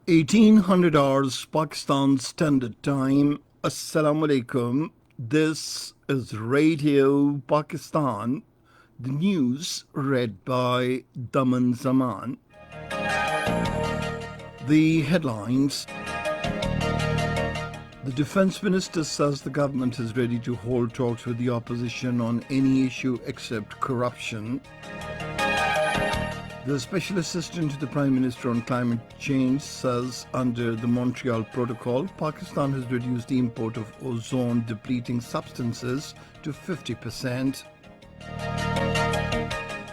1800 hours Pakistan Standard Time. Assalamu alaikum. This is Radio Pakistan. The news read by Daman Zaman. The headlines. The Defence Minister says the government is ready to hold talks with the opposition on any issue except corruption. The Special Assistant to the Prime Minister on Climate Change says under the Montreal Protocol, Pakistan has reduced the import of ozone-depleting substances to 50%.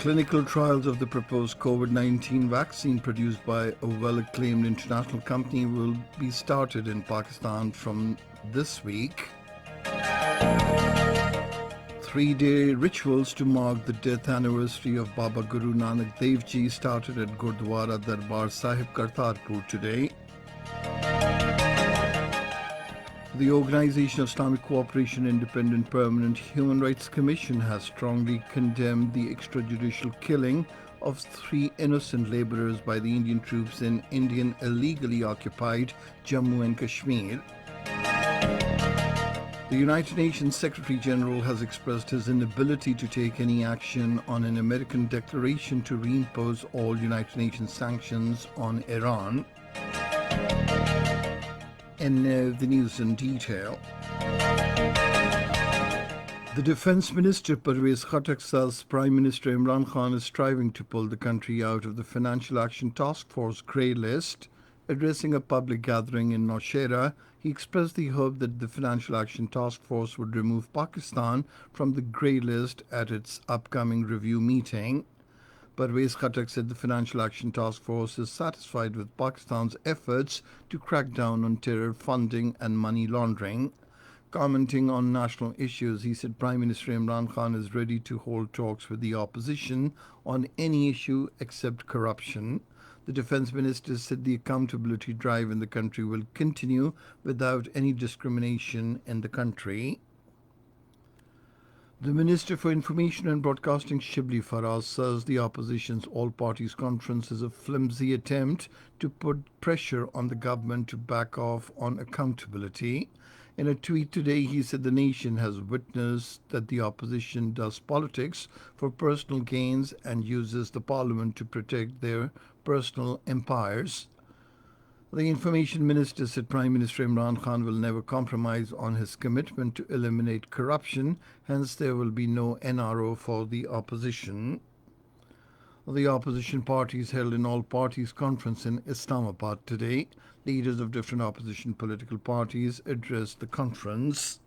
Clinical trials of the proposed COVID-19 vaccine produced by a well-acclaimed international company will be started in Pakistan from this week. 3-day rituals to mark the death anniversary of Baba Guru Nanak Dev Ji started at Gurdwara Darbar Sahib Kartarpur today. The Organization of Islamic Cooperation Independent Permanent Human Rights Commission has strongly condemned the extrajudicial killing of 3 innocent laborers by the Indian troops in Indian illegally occupied Jammu and Kashmir. The United Nations Secretary General has expressed his inability to take any action on an American declaration to reimpose all United Nations sanctions on Iran. And now the news in detail. The Defence Minister Parvez Khattak says Prime Minister Imran Khan is striving to pull the country out of the Financial Action Task Force grey list. Addressing a public gathering in Nowshera, he expressed the hope that the Financial Action Task Force would remove Pakistan from the grey list at its upcoming review meeting. Parvez Khattak said the Financial Action Task Force is satisfied with Pakistan's efforts to crack down on terror funding and money laundering. Commenting on national issues, he said Prime Minister Imran Khan is ready to hold talks with the opposition on any issue except corruption. The Defence Minister said the accountability drive in the country will continue without any discrimination in the country. The Minister for Information and Broadcasting Shibli Faraz says the opposition's all-parties conference is a flimsy attempt to put pressure on the government to back off on accountability. In a tweet today, he said the nation has witnessed that the opposition does politics for personal gains and uses the parliament to protect their personal empires. The Information Minister said Prime Minister Imran Khan will never compromise on his commitment to eliminate corruption, hence there will be no NRO for the opposition. The opposition parties held an all-parties conference in Islamabad today. Leaders of different opposition political parties addressed the conference.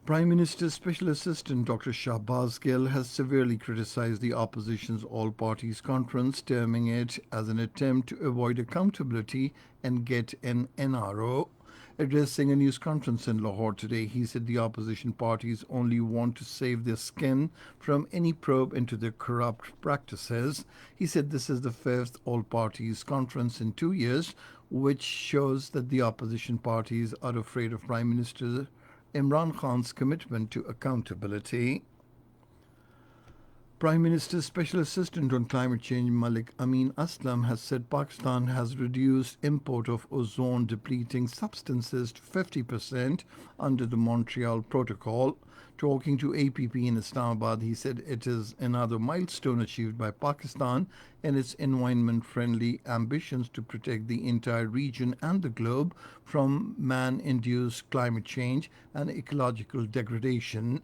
Prime Minister's Special Assistant Dr. Shahbaz Gill has severely criticized the opposition's all-parties conference, terming it as an attempt to avoid accountability and get an NRO. Addressing a news conference in Lahore today, he said the opposition parties only want to save their skin from any probe into their corrupt practices. He said this is the 5th all-parties conference in 2 years, which shows that the opposition parties are afraid of Prime Minister Imran Khan's commitment to accountability. Prime Minister's Special Assistant on Climate Change Malik Amin Aslam has said Pakistan has reduced import of ozone-depleting substances to 50% under the Montreal Protocol. Talking to APP in Islamabad, he said it is another milestone achieved by Pakistan in its environment-friendly ambitions to protect the entire region and the globe from man-induced climate change and ecological degradation.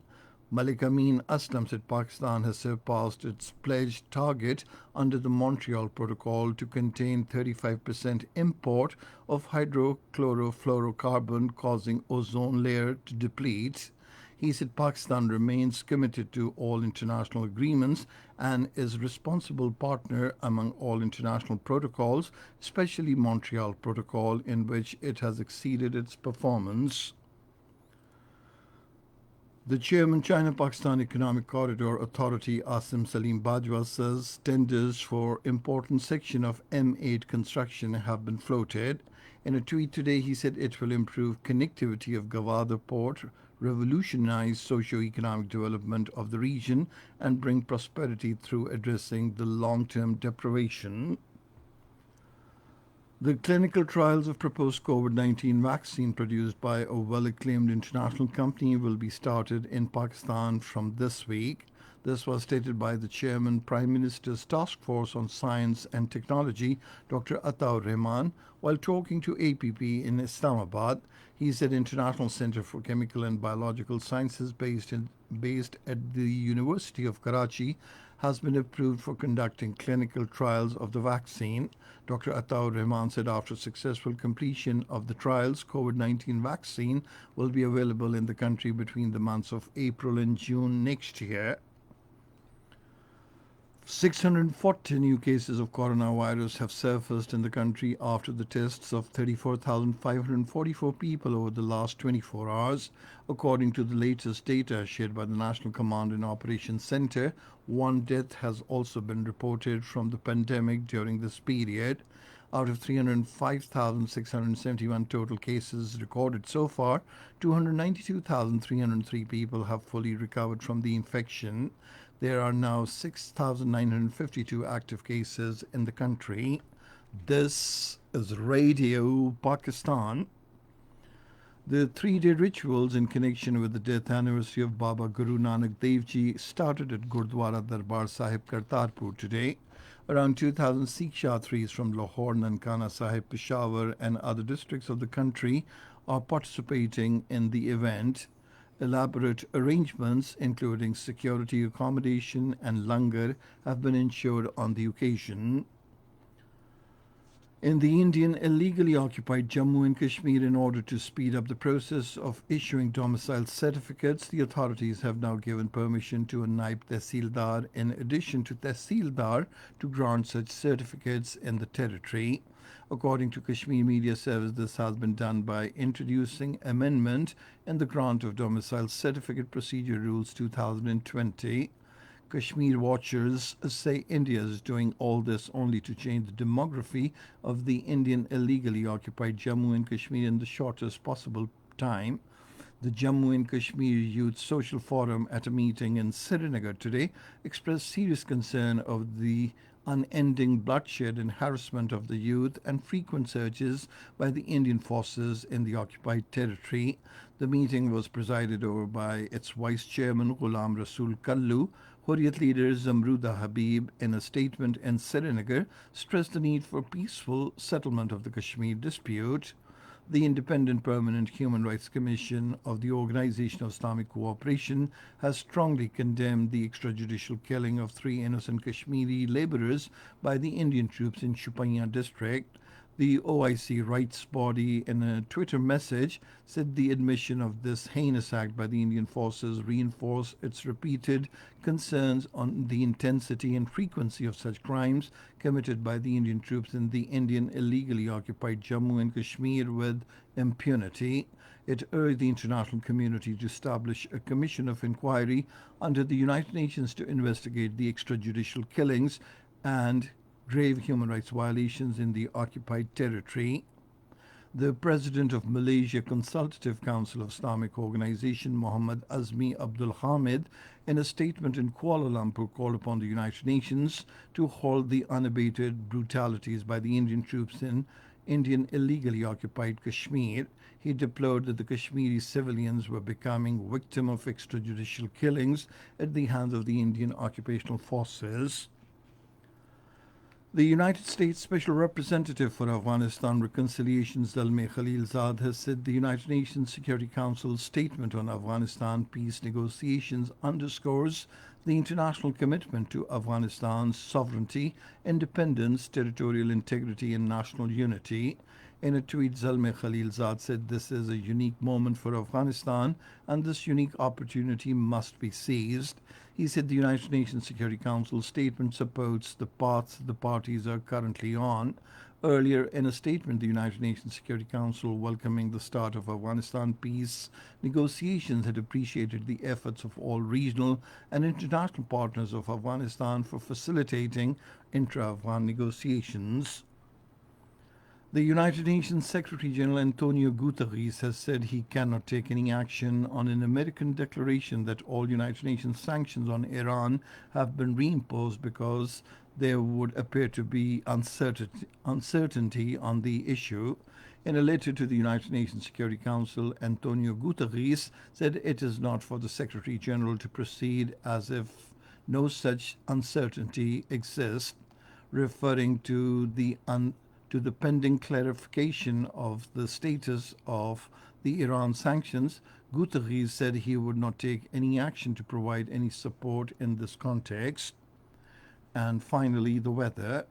Malik Amin Aslam said Pakistan has surpassed its pledged target under the Montreal Protocol to contain 35% import of hydrochlorofluorocarbon, causing ozone layer to deplete. He said Pakistan remains committed to all international agreements and is a responsible partner among all international protocols, especially Montreal Protocol, in which it has exceeded its performance. The chairman, China-Pakistan Economic Corridor Authority, Asim Salim Bajwa, says tenders for important section of M8 construction have been floated. In a tweet today, he said it will improve connectivity of Gawada Port, revolutionize socio-economic development of the region, and bring prosperity through addressing the long-term deprivation. The clinical trials of proposed COVID 19 vaccine produced by a well acclaimed international company will be started in Pakistan from this week. This was stated by the Chairman, Prime Minister's Task Force on Science and Technology, Dr. Ataur Rahman, while talking to APP in Islamabad. He said International Center for Chemical and Biological Sciences, based at the University of Karachi, has been approved for conducting clinical trials of the vaccine. Dr. Ataur Rahman said after successful completion of the trials, COVID 19 vaccine will be available in the country between the months of April and June next year. 640 new cases of coronavirus have surfaced in the country after the tests of 34,544 people over the last 24 hours. According to the latest data shared by the National Command and Operations Center, one death has also been reported from the pandemic during this period. Out of 305,671 total cases recorded so far, 292,303 people have fully recovered from the infection. There are now 6,952 active cases in the country. This is Radio Pakistan. The 3 day rituals in connection with the death anniversary of Baba Guru Nanak Dev Ji started at Gurdwara Darbar Sahib Kartarpur today. Around 2,000 Sikh Yatris from Lahore, Nankana Sahib, Peshawar, and other districts of the country are participating in the event. Elaborate arrangements, including security accommodation and langar, have been ensured on the occasion. In the Indian illegally occupied Jammu and Kashmir, in order to speed up the process of issuing domicile certificates, the authorities have now given permission to a Naib Tehsildar in addition to Tehsildar to grant such certificates in the territory. According to Kashmir Media Service, this has been done by introducing amendment in the grant of domicile certificate procedure rules 2020. Kashmir watchers say India is doing all this only to change the demography of the Indian illegally occupied Jammu and Kashmir in the shortest possible time. The Jammu and Kashmir Youth Social Forum, at a meeting in Srinagar today, expressed serious concern of the unending bloodshed and harassment of the youth and frequent searches by the Indian forces in the occupied territory. The meeting was presided over by its vice chairman Ghulam Rasool Kallu. Hurriyat leader Zamruda Habib, in a statement in Srinagar, stressed the need for peaceful settlement of the Kashmir dispute. The Independent Permanent Human Rights Commission of the Organization of Islamic Cooperation has strongly condemned the extrajudicial killing of 3 innocent Kashmiri laborers by the Indian troops in Shupaiya district. The OIC rights body, in a Twitter message, said the admission of this heinous act by the Indian forces reinforced its repeated concerns on the intensity and frequency of such crimes committed by the Indian troops in the Indian illegally occupied Jammu and Kashmir with impunity. It urged the international community to establish a commission of inquiry under the United Nations to investigate the extrajudicial killings and grave human rights violations in the occupied territory. The president of Malaysia Consultative Council of Islamic Organization, Muhammad Azmi Abdul Hamid, in a statement in Kuala Lumpur, called upon the United Nations to halt the unabated brutalities by the Indian troops in Indian illegally occupied Kashmir. He deplored that the Kashmiri civilians were becoming victim of extrajudicial killings at the hands of the Indian occupational forces. The United States Special Representative for Afghanistan Reconciliation Zalmay Khalilzad has said the United Nations Security Council's statement on Afghanistan peace negotiations underscores the international commitment to Afghanistan's sovereignty, independence, territorial integrity, and national unity. In a tweet, Zalmay Khalilzad said this is a unique moment for Afghanistan and this unique opportunity must be seized. He said the United Nations Security Council statement supports the paths the parties are currently on. Earlier, in a statement, the United Nations Security Council, welcoming the start of Afghanistan peace negotiations, had appreciated the efforts of all regional and international partners of Afghanistan for facilitating intra-Afghan negotiations. The United Nations Secretary General Antonio Guterres has said he cannot take any action on an American declaration that all United Nations sanctions on Iran have been reimposed because there would appear to be uncertainty on the issue. In a letter to the United Nations Security Council, Antonio Guterres said it is not for the Secretary General to proceed as if no such uncertainty exists, referring to the pending clarification of the status of the Iran sanctions. Guterres said he would not take any action to provide any support in this context. And finally, the weather.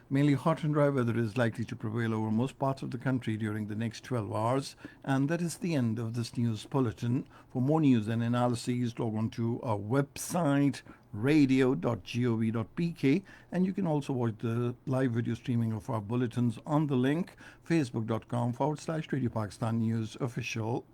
Mainly hot and dry weather is likely to prevail over most parts of the country during the next 12 hours. And that is the end of this news bulletin. For more news and analyses, log on to our website, radio.gov.pk. And you can also watch the live video streaming of our bulletins on the link, facebook.com/Radio Pakistan News Official.